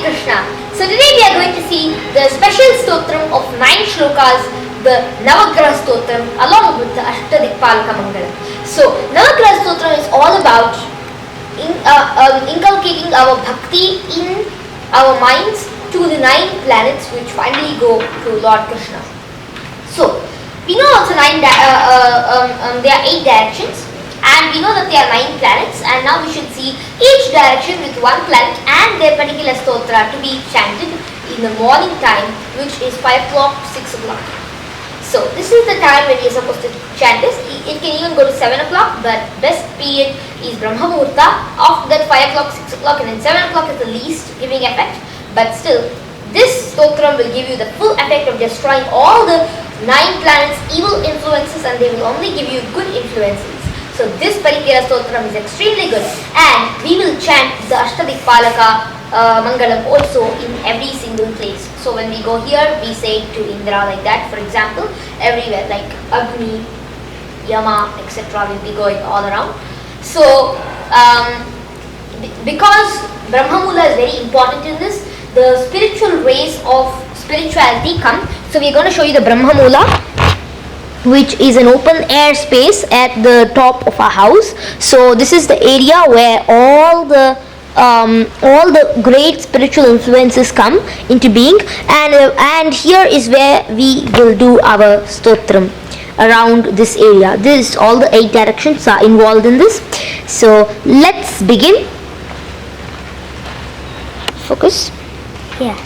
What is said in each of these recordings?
Krishna. So today we are going to see the special stotram of 9 shlokas, the Navagraha Stotram along with the Ashtadikpalaka Mangalam. So Navagraha Stotram is all about inculcating our bhakti in our minds to the 9 planets which finally go to Lord Krishna. So we know also there are 8 directions. And we know that there are 9 planets, and now we should see each direction with one planet and their particular stotra to be chanted in the morning time, which is 5 o'clock, 6 o'clock. So this is the time when you are supposed to chant this. It can even go to 7 o'clock, but best period is Brahma Muhurta. After that 5 o'clock, 6 o'clock and then 7 o'clock is the least giving effect. But still, this stotram will give you the full effect of destroying all the 9 planets' evil influences, and they will only give you good influences. So this particular stotram is extremely good, and we will chant the Ashtadikpalaka Mangalam also in every single place. So when we go here, we say to Indra like that. For example, everywhere like Agni, Yama, etc. will be going all around. So because Brahmamula is very important in this, the spiritual rays of spirituality come. So we are going to show you the Brahmamula, which is an open air space at the top of our house. So this is the area where all the great spiritual influences come into being, and here is where we will do our stotram around this area. This all the 8 directions are involved in this. So let's begin. Focus. Yeah.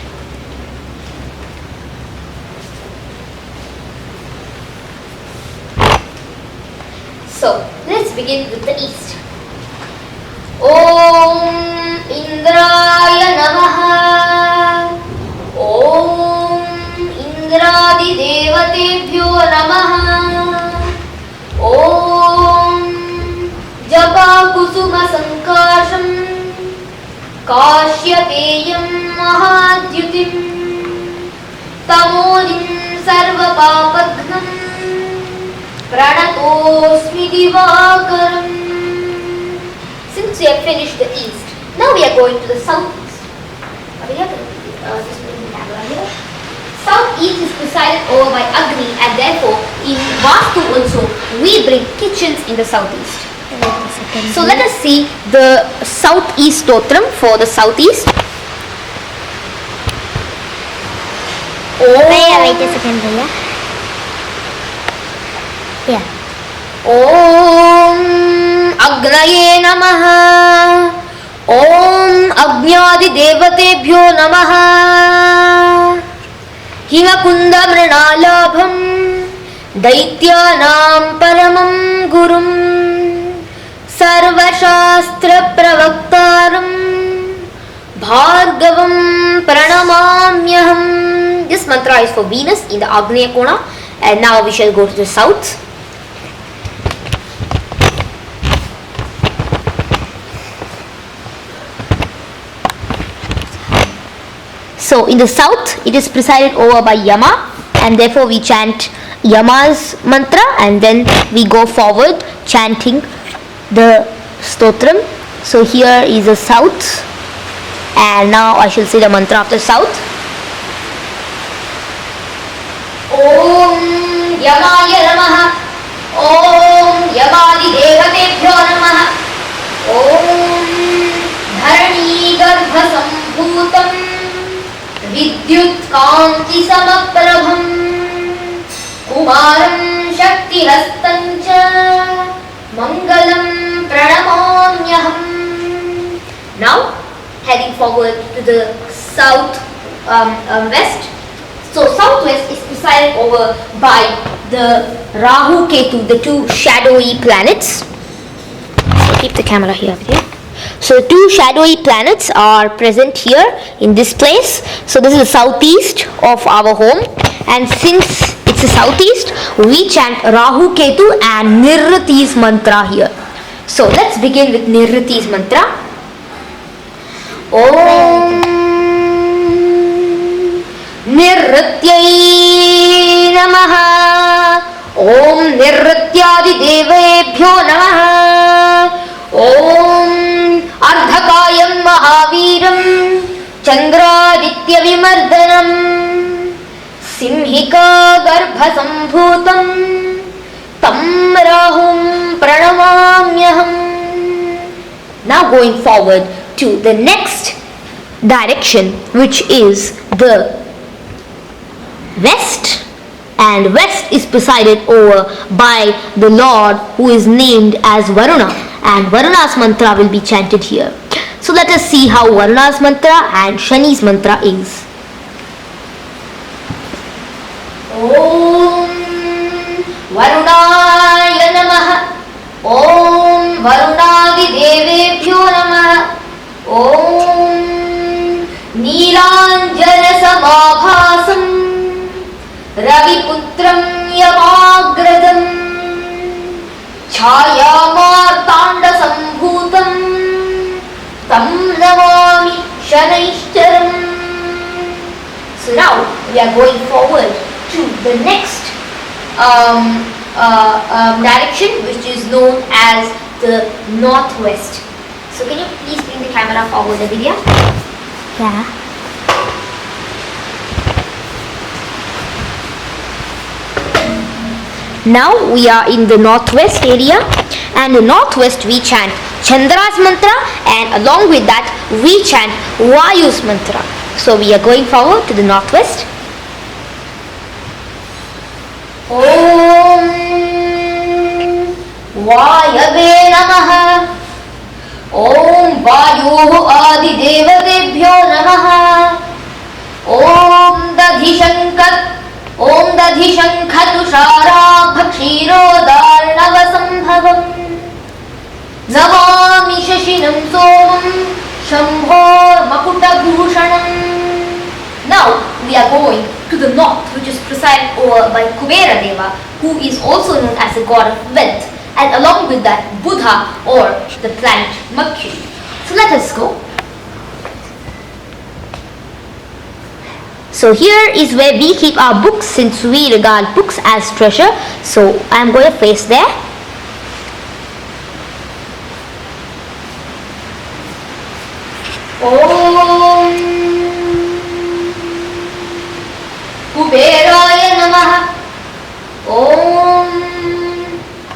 So let's begin with the east. Om Indraya Namaha. Om Indradi Devatebhyo Namaha. Om Japa Kusuma Sankasham Kashyapeyam Mahadyutim Tamodim Sarva Papadhnam Pranatosmi Divakaram. Since we have finished the east, now we are going to the southeast. Abhigya, just bring the camera here. Southeast is presided over by Agni, and therefore in Vastu also we bring kitchens in the southeast. So let us see the southeast stotram for the southeast. Wait a second, Bhaiya. Yeah. Om Agnaye Namaha. Om Agnyadi Devatebhyo Namaha. Himakunda Mrinalabham Daityanam Paramam Gurum Sarvashastra Pravaktaram Bhargavam Pranamamyaham. This mantra is for Venus in the Agneya Kona, and now we shall go to the south. So in the south it is presided over by Yama, and therefore we chant Yama's mantra, and then we go forward chanting the stotram. So here is the south, and now I shall say the mantra of the south. Om Yamaya Namaha. Om Yamadi Devatebhyo Namaha. Om Dharani Garbha Sambhutam Vidyut Kanti Samaprabham Kumaram Shakti Hastancha Mangalam Pranamamyaham. Now heading forward to the south west. So southwest is presided over by the Rahu Ketu, the 2 shadowy planets. So keep the camera here. So 2 shadowy planets are present here in this place. So this is the southeast of our home, and since it's the southeast, we chant Rahu Ketu and Nirrati's mantra here. So let's begin with Nirrati's mantra. Om Nirratyai Namaha. Om Nirratyadi Devebhyo Namaha. Om Ardhakayam Mahaviram Chandra गर्भसम्भूतं तं राहुं प्रणमाम्यहम्. Now going forward to the next direction, which is the west, and west is presided over by the Lord who is named as Varuna, and Varuna's mantra will be chanted here. So let us see how Varuna's mantra and Shani's mantra is. Om Varunaya Namaha. Om Varunadi Devebhyo Namaha. Om Neelanjana Samabhasam Raviputram Yamagradam Chhayamartanda Sambhutam Tam Namami Shanaishcharam. So now we are going forward to the next direction, which is known as the northwest. So can you please bring the camera forward, Abhigya? Yeah. Now we are in the northwest area, and in northwest we chant Chandra's mantra, and along with that we chant Vayu's mantra. So we are going forward to the northwest. Om Vayave Namaha. Om Vayuhu Adi Devadebhyo Namaha. Om Dadhishankat. Om Dadhishankhatushara Bhakshirodarnavasambhavam. Namami Shashinam Somam Shambhor Makutabhushanam. Now we are going to the north, which is presided over by Kubera Deva, who is also known as the god of wealth, and along with that Buddha, or the planet Mercury. So let us go. So here is where we keep our books, since we regard books as treasure. So I am going to face there. Om Kuberaya Namaha. Om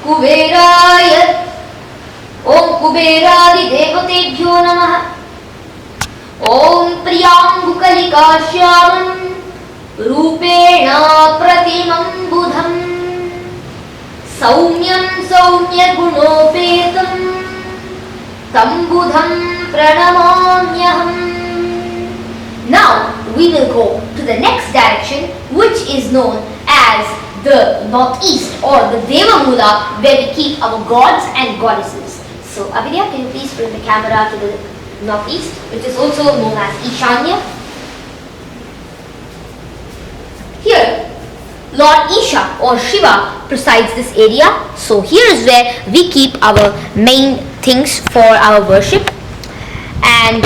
Kuberaya. Om Kuberadi Devatebhyo Namaha. Om Priyambukalikashyamam Rupena Pratimam Budham Saumyam Saumya Gunopetam Tam Budham Pranamamyaham. Now we will go to the next direction, which is known as the northeast, or the Devamula, where we keep our gods and goddesses. So Abhigya, can you please bring the camera to the northeast, which is also known as Ishanya. Here, Lord Isha or Shiva presides this area. So here is where we keep our main things for our worship. And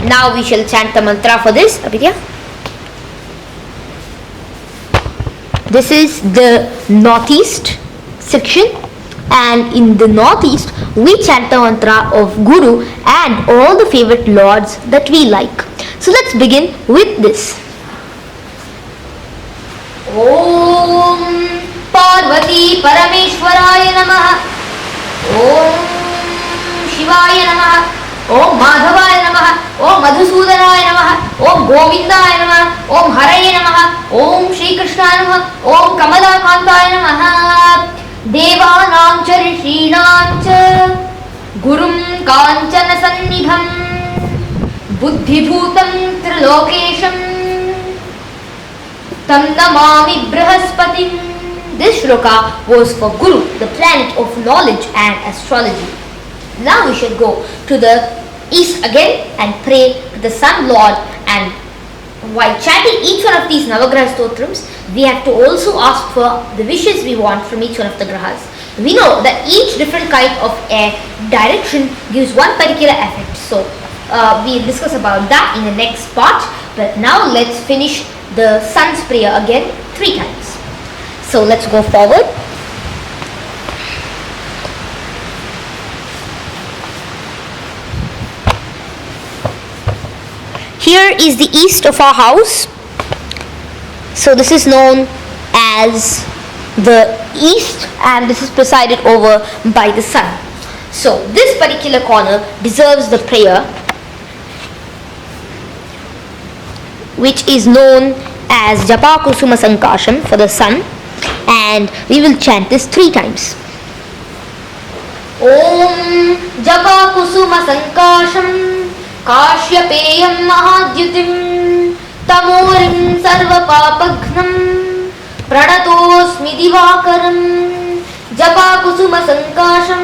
now we shall chant the mantra for this, Abhigya. This is the northeast section, and in the northeast we chant the mantra of Guru and all the favorite lords that we like. So let's begin with this. Om Parvati Parameshwaraya Namaha. Om Shivaya Namaha. Om Madhavaya Namaha. Om Madhusudanaya Namaha. Om Govindaya Namaha. Om Hare Namaha. Om Shri Krishna Namaha. Om Kamalakantaya Namaha. Devanam cha rishinam cha Gurum Kanchana Sannibham Buddhibhutam Trilokesham Tam Namami Brahaspatim. This shloka was for Guru, the planet of knowledge and astrology. Now we shall go to the east again and pray to the Sun Lord, and while chanting each one of these Navagraha Stotrams, we have to also ask for the wishes we want from each one of the grahas. We know that each different kind of a direction gives one particular effect. So we'll discuss about that in the next part. But now let's finish the sun's prayer again 3 times. So let's go forward. Here is the east of our house. So this is known as the east, and this is presided over by the sun. So this particular corner deserves the prayer which is known as japA kusuma sankasham for the sun, and we will chant this 3 times. Om japA kusuma sankasham kashyapeyam mahadyutim tamorim sarva papaghnam pranatosmi divakaram. japA kusuma sankasham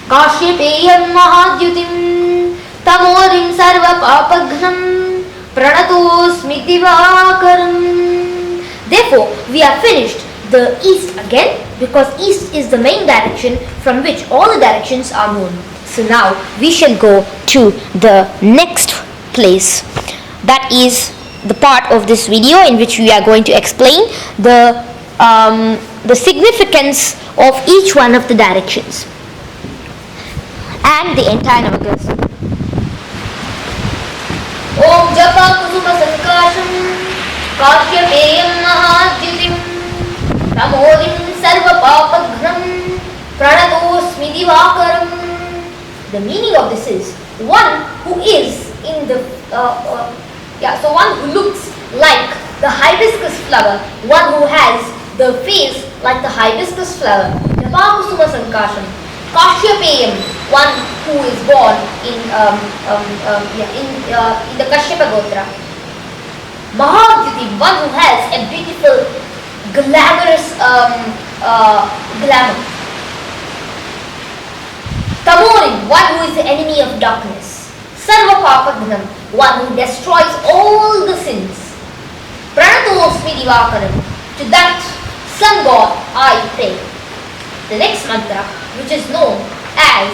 kashyapeyam mahadyutim tamorim sarva papaghnam pranatosmi divakaram. Therefore, we have finished the east again, because east is the main direction from which all the directions are known. So now we shall go to the next place. That is the part of this video in which we are going to explain the significance of each one of the directions and the entire Navagraha Stotram. Om japA kusuma sankasham kashyapeyam mahadyutim tamorim sarva papaghnam pranatosmi divakaram. The meaning of this is one who is in the so one who looks like the hibiscus flower, one who has the face like the hibiscus flower. japA kusuma sankasham kashyapeyam, one who is born in the KAshyapa gotra. Mahadyutim, one who has a beautiful glamorous glamour. Tamorim, one who is the enemy of darkness. Sarva papaghnam, one who destroys all the sins. Pranatosmi divakaram, to that sun god I pray. The next mantra, which is known as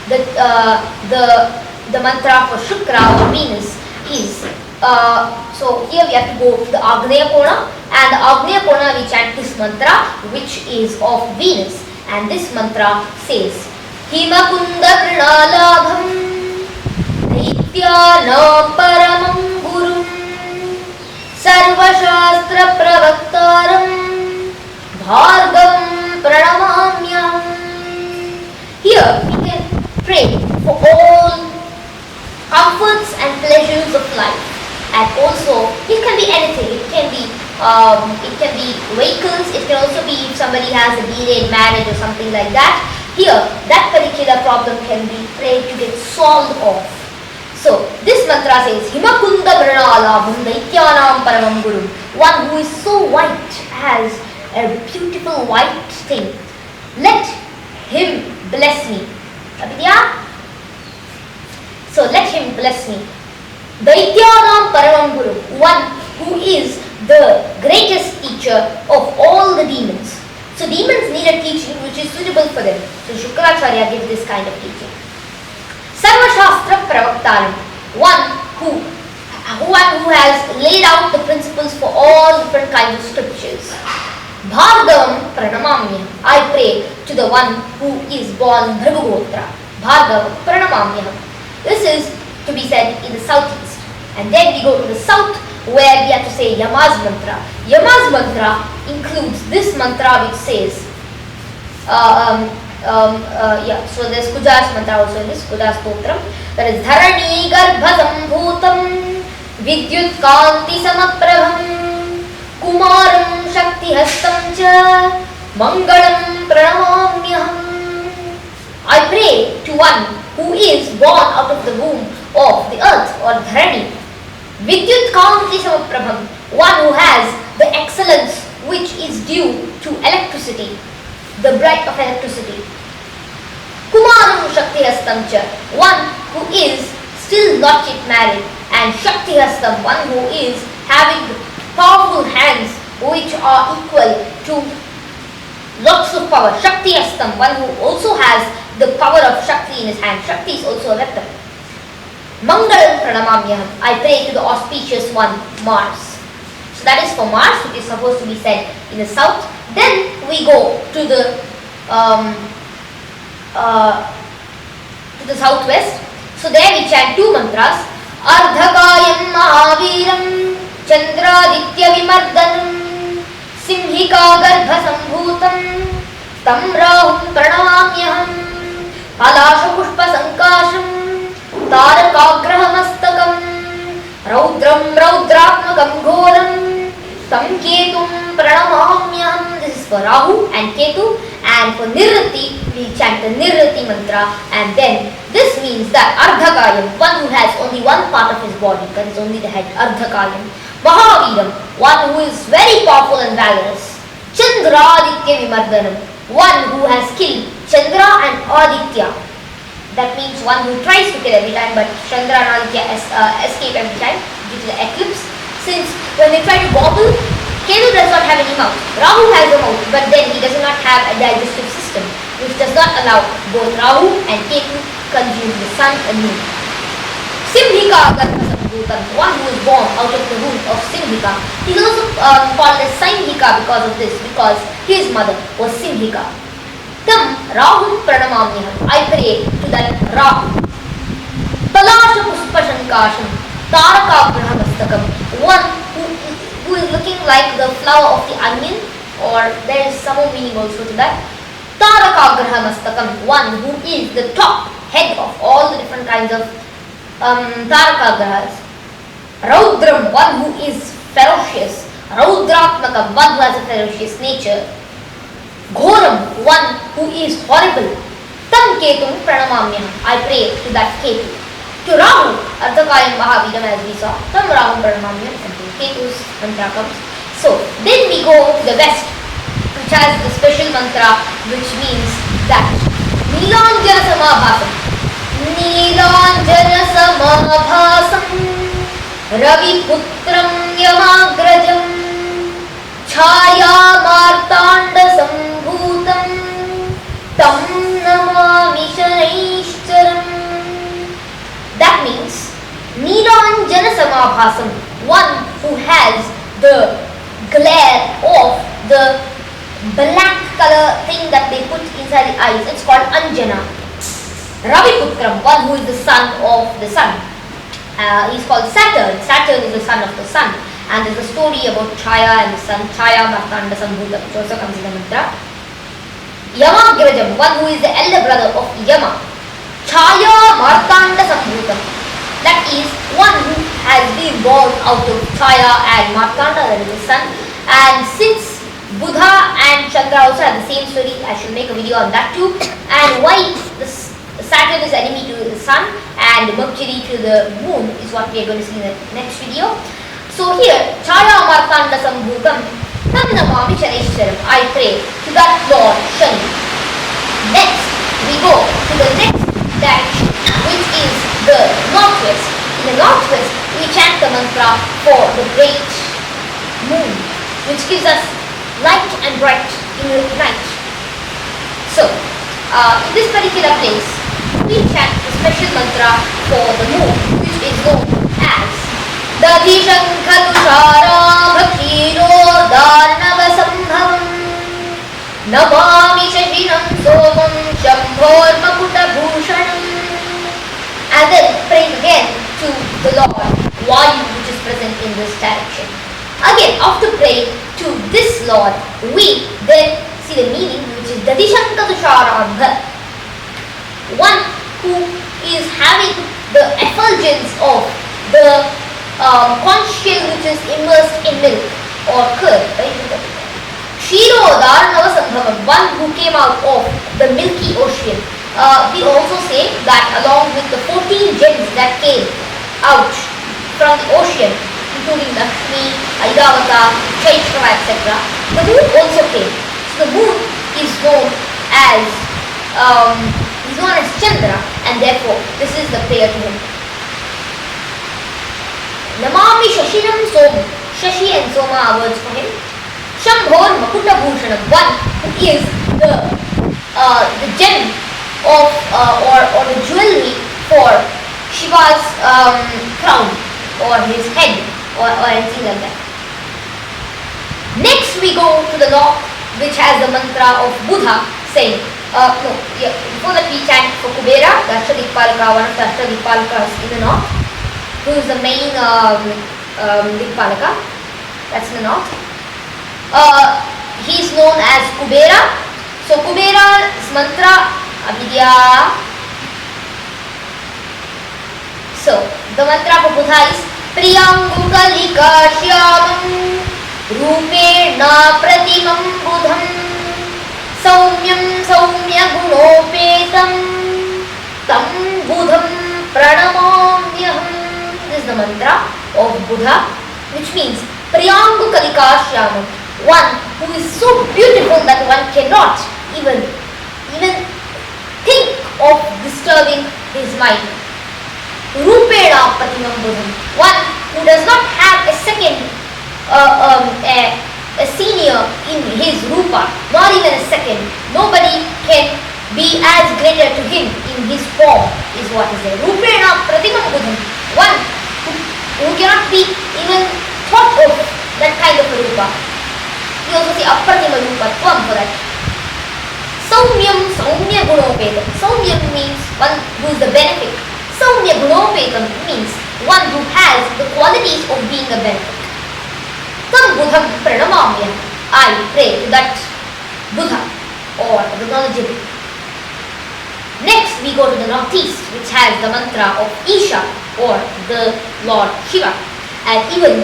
the mantra for Shukra or Venus, is so here we have to go to the Agneya Kona, and the Agneya Kona we chant this mantra which is of Venus, and this mantra says Himakunda Pranalabham Nityanam Paramam Gurum Sarva Shastra Pravaktaram Bhargavam Pranamamyam. Here we can pray for all comforts and pleasures of life, and also it can be anything. It can be vehicles. It can also be if somebody has a delayed marriage or something like that. Here, that particular problem can be prayed to get solved off. So this mantra says Himakunda Pranalabham Daityanam Paramam Gurum, one who is so white, has a beautiful white thing. Let him bless me. Abhigya? So let him bless me. Daityanam Paramam Guru, one who is the greatest teacher of all the demons. So demons need a teaching which is suitable for them. So Shukracharya gives this kind of teaching. Sarva Shastra Pravaktaram, one who has laid out the principles for all different kinds of scriptures. Bhargavam Pranamamyam, I pray to the one who is born Bhragugotra. Bhargavam Pranamamyam. This is to be said in the southeast. And then we go to the south, where we have to say Yama's mantra. Yama's mantra includes this mantra which says, so there's Kuja's mantra also in this, Kuja Stotram. That is Dharani Garbhasam Bhutam Vidyut Kanti Samaprabham Kumaram Shakti Hastam Cha Mangalam Pranamamyaham. I pray to one who is born out of the womb of the earth or Dharani. Vidyut Kanti Samaprabham, one who has the excellence which is due to electricity, the bright of electricity. Kumaram Shakti Hastam Cha, one who is still not yet married, and Shakti Hastam, one who is having powerful hands which are equal to lots of power. Shakti Hastam, one who also has the power of Shakti in his hand. Shakti is also a weapon. Mangalam Pranamamyaham, I pray to the auspicious one, Mars. So that is for Mars, which is supposed to be said in the south. Then we go to the southwest. So there we chant two mantras. Ardhakayam Mahaviram Chandraditya Vimardanam Simhika गर्भसम्भूतं तं राहुं प्रणमाम्यहं पलाशपुष्पसङ्काशं तारकाग्रहमस्तकं रौद्रं रौद्रात्मकं घोरं तं केतुं प्रणमाम्यहं. This is for Rahu and Ketu, and for Nirrati we chant the Nirrati mantra, and then this means that Ardhakayam, one who has only one part of his body, that is only the head, Ardhakayam. Mahaviram, one who is very powerful and valorous. Chandraditya Vimardanam, one who has killed Chandra and Aditya. That means one who tries to kill every time, but Chandra and Aditya escape every time due to the eclipse. Since when they try to gobble, Ketu does not have any mouth. Rahu has a mouth, but then he does not have a digestive system, which does not allow both Rahu and Ketu consume the sun and moon. Simhika Garvasambhutam, one who is born out of the womb of Simhika. He is also called as Simhika because of this, because his mother was Simhika. Tam Rahum Pranamamyaham, I pray to that Rahu. Palasha Puspashankasham, Tarakagrahamastakam, one who is looking like the flower of the onion, or there is some more meaning also to that. Tarakagrahamastakam, one who is the top head of all the different kinds of Tarakagrahas. Raudram, one who is ferocious. Raudratmakam, one who has a ferocious nature. Ghoram, one who is horrible. Tam Ketum Pranamamyaham, I pray to that Ketu. To Rahu, Ardhakayam Mahaviram, as we saw. Tam Rahum Pranamamyaham, and to Ketu's mantra comes. So then we go to the west, which has the special mantra, which means that Nilanjana Samabhasam, Nilanjana Samabhasam, Ravi Putram Yamagrajam, Chaya Martanda Sambhutam, Tam Namami Shanaishcharam. That means Nilanjana Samabhasam, one who has the glare of the black color thing that they put inside the eyes. It's called Anjana. Raviputram, one who is the son of the sun. He's called Saturn. Saturn is the son of the sun. And there's a story about Chaya and the sun. Chaya Martanda Sambhutam, which also comes in the mantra. Yamagrajam, one who is the elder brother of Yama. Chaya Martanda Sambhutam. That is one who has been born out of Chaya and Martanda, that is the sun. And since Buddha and Chandra also have the same story, I should make a video on that too. And why Saturn is enemy to the sun and Mercury to the moon is what we are going to see in the next video. So here, Chaya Martanda Sambhutam, Tam Namami Shaneshwaram, I pray to that Lord Shani. Next, we go to the next direction, which is the northwest. In the northwest, we chant the mantra for the great moon, which gives us light and bright in the night. So, in this particular place, we chant the special mantra for the moon, which is known as Dadishankalusharam Namami Shashinam Somam Shambhor Makutabhushanam. And then praying again to the Lord Vayu, which is present in this direction. Again, after praying to this Lord, we then see the meaning, which is Dadishankalusharam, one who is having the effulgence of the conch shell which is immersed in milk or curd, right? Kshirodharnavasambhavam, one who came out of the milky ocean. We also say that along with the 14 gems that came out from the ocean, including Lakshmi, Aidavata, Chaitra, etc., the moon also came. So the moon is known as Chandra, and therefore this is the prayer to him. Namami Shashinam Soma. Shashi and Soma are words for him. Shambhor Makutabhushanam, one who is the gem of or the jewelry for Shiva's crown or his head or anything like that. Next we go to the north, which has the mantra of Buddha saying, before that we chant for Kubera, the Ashtadikpalaka, one of the Ashtadikpalakas in the north, who is the main Dikpalaka, that's in the north. He is known as Kubera. So Kubera's mantra Abhigya. So the mantra for Buddha is Priyangukalikasyamam Rupena Pratimam Buddham Saumyam Saumya Gunopetam Tam Buddham Pranamamyaham. This is the mantra of Buddha, which means Priyangukalikasyamam, one who is so beautiful that one cannot even think of disturbing his mind. Rupena Pratimam Buddham, one who does not have a second a senior in his rupa, not even a second. Nobody can be as greater to him in his form, is what is there. Rupena Pratimam Buddham, one who cannot be even thought of that kind of a rupa. We also say Apratima Rupatvam for that. Saumyam Saumya Gunopetam. Saumyam means one who is the benefit. Saumya Gunopetam means one who has the qualities of being a benefit. Tam Buddham Pranamamya. I pray to that Buddha or the knowledgeable. Next we go to the northeast, which has the mantra of Isha or the Lord Shiva, and even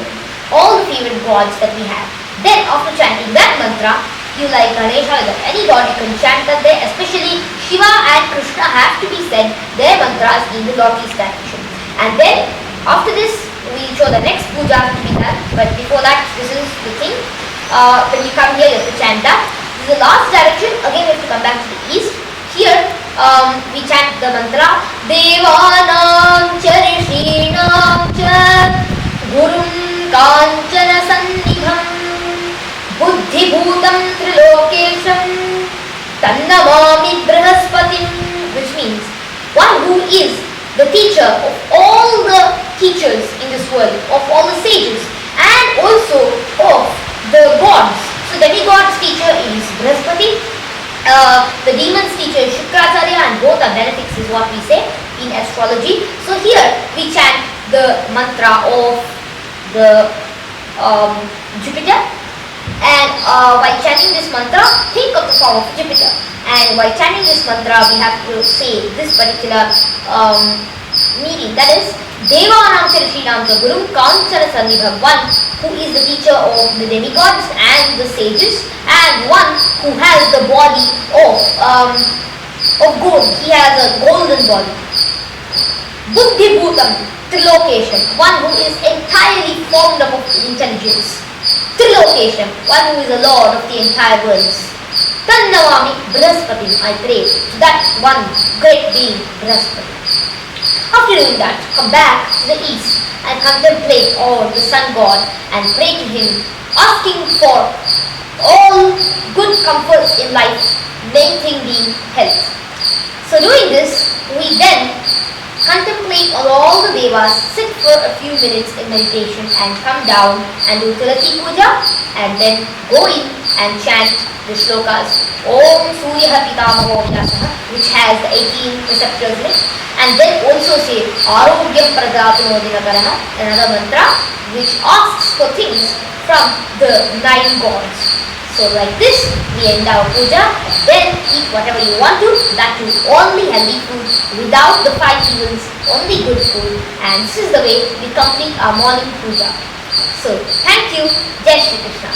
all the favorite gods that we have. Then after chanting that mantra, you like Ganesha or any god, you can chant that there, especially Shiva and Krishna have to be said their mantras in the northeast direction. And then after this we show the next puja to be done, but before that this is the thing. When you come here you have to chant that. This is the last direction, again we have to come back to the east. Here we chant the mantra Devanam cha Rishinam cha Gurum Kanchana Sannibham Buddhi Bhutam Trilokesham Tannamami Brahaspatim, which means one who is the teacher of all the teachers in this world, of all the sages, and also of the gods. So demigod's teacher is Brahaspati, the demon's teacher is Shukracharya, and both are benefits is what we say in astrology. So here we chant the mantra of the Jupiter, and while chanting this mantra, think of the form of Jupiter, and while chanting this mantra we have to say this particular meaning, that is Devanam Charishinam Gurum Kanchana Sannibham, one who is the teacher of the demigods and the sages, and one who has the body of gold. He has a golden body. Buddhi Bhutam Trilokesham, one who is entirely formed up of intelligence. Trilokesham, one who is the lord of the entire world. Tannamami Brahaspati, I pray to that one great being Brahaspati. After doing that, come back to the east and contemplate on the sun god and pray to him, asking for all good comforts in life, main thing being health. So doing this, we then contemplate on all the devas, sit for a few minutes in meditation and come down and do Tulasi Puja, and then go in and chant the shlokas Om Surya Pitamaho Vyasaha, which has the 18 receptors in it, and then also say Arogya Pradapino Dinakaraha, another mantra which asks for things from the 9 gods. So like this, we end our puja, then eat whatever you want to, that is only healthy food, without the 5 evils, only good food, and this is the way we complete our morning puja. So, thank you, Jai Shri Krishna.